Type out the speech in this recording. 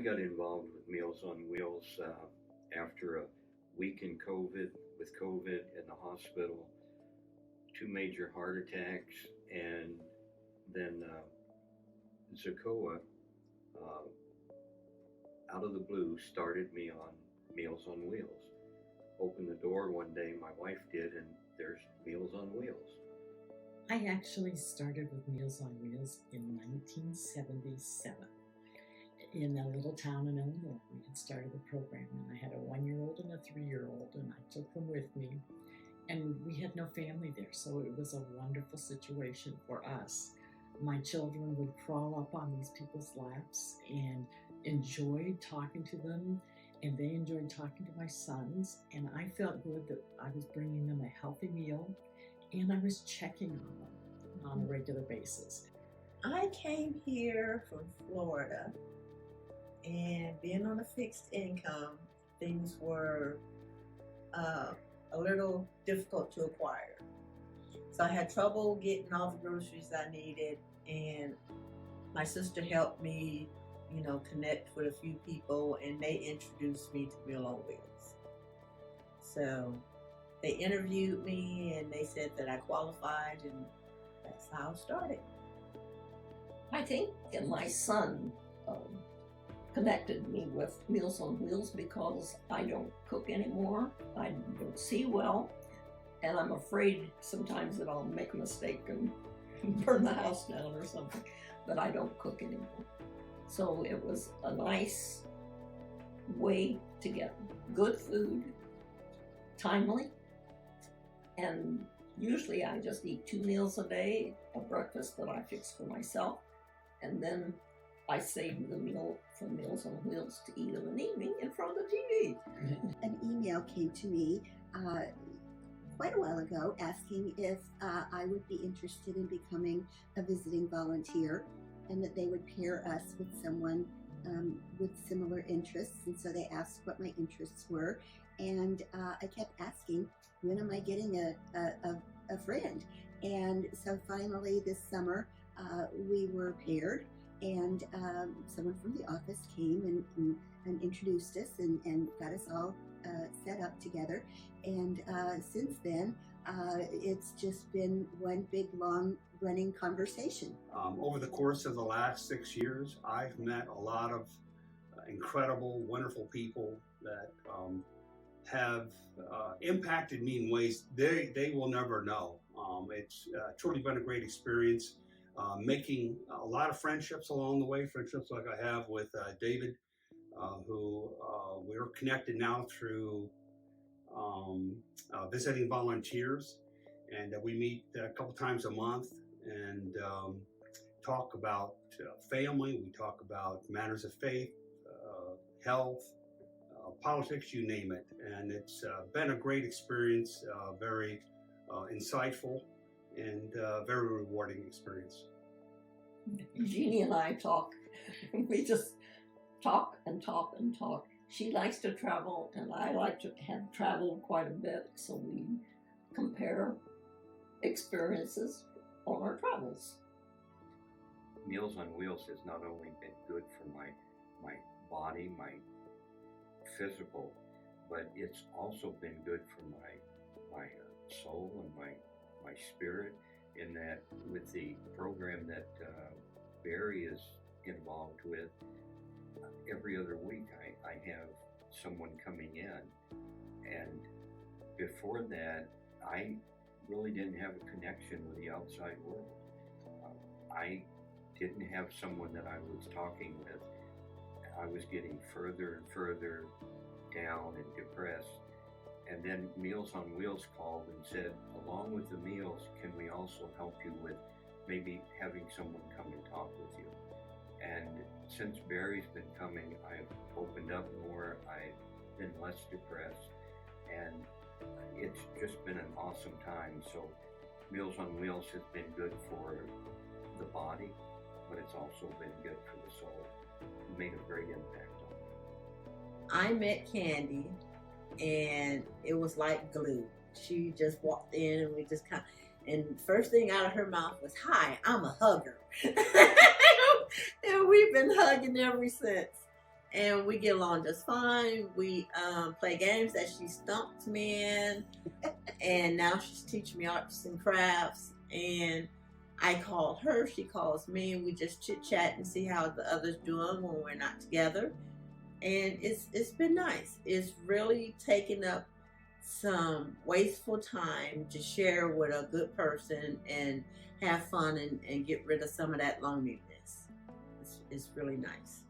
got involved with Meals on Wheels after a week with COVID in the hospital, two major heart attacks, and then Zakoa, out of the blue, started me on Meals on Wheels. Opened the door one day, my wife did, and there's Meals on Wheels. I actually started with Meals on Wheels in 1977 in a little town in Illinois. We had started the program, and I had a 1-year-old and a 3-year-old, and I took them with me. And we had no family there, so it was a wonderful situation for us. My children would crawl up on these people's laps and enjoyed talking to them, and they enjoyed talking to my sons, and I felt good that I was bringing them a healthy meal, and I was checking on them on a regular basis. I came here from Florida, and being on a fixed income, things were a little difficult to acquire. So I had trouble getting all the groceries I needed, and my sister helped me, connect with a few people, and they introduced me to Meals on Wheels. So they interviewed me, and they said that I qualified, and that's how it started. I think that my son connected me with Meals on Wheels because I don't cook anymore. I don't see well, and I'm afraid sometimes that I'll make a mistake and burn the house down or something, but I don't cook anymore. So it was a nice way to get good food, timely, and usually I just eat 2 meals a day, a breakfast that I fix for myself, and then I save the meal from Meals on Wheels to eat in the evening in front of the TV. An email came to me quite a while ago asking if I would be interested in becoming a visiting volunteer, and that they would pair us with someone with similar interests. And so they asked what my interests were, and I kept asking, when am I getting a friend? And so finally this summer we were paired, and someone from the office came and introduced us and got us all set up together. And since then, it's just been one big, long running conversation. Over the course of the last 6 years, I've met a lot of incredible, wonderful people that have impacted me in ways they will never know. It's truly been a great experience, making a lot of friendships along the way, friendships like I have with David, who we're connected now through visiting volunteers, and we meet a couple times a month and talk about family. We talk about matters of faith, health, politics, you name it. And it's been a great experience, very insightful, and very rewarding experience. Jeannie and I talk. We just talk and talk and talk. She likes to travel, and I like to have traveled quite a bit, so we compare experiences on our travels. Meals on Wheels has not only been good for my body, my physical, but it's also been good for my soul and my spirit, in that with the program that Barry is involved with, every other week I have someone coming in, and before that I really didn't have a connection with the outside world. I didn't have someone that I was talking with. I was getting further and further down and depressed, and then Meals on Wheels called and said, along with the meals, can we also help you with maybe having someone come and talk with you? And since Barry's been coming, I've opened up more, I've been less depressed, and it's just been an awesome time. So Meals on Wheels has been good for the body, but it's also been good for the soul. It made a great impact on me. I met Candy, and it was like glue. She just walked in, and we just and first thing out of her mouth was, "Hi, I'm a hugger." And we've been hugging ever since. and we get along just fine. We play games that she stumped me in, and now she's teaching me arts and crafts. And I call her, she calls me, and we just chit chat and see how the others doing when we're not together. And it's been nice. It's really taken up some wasteful time to share with a good person and have fun and get rid of some of that loneliness. It's really nice.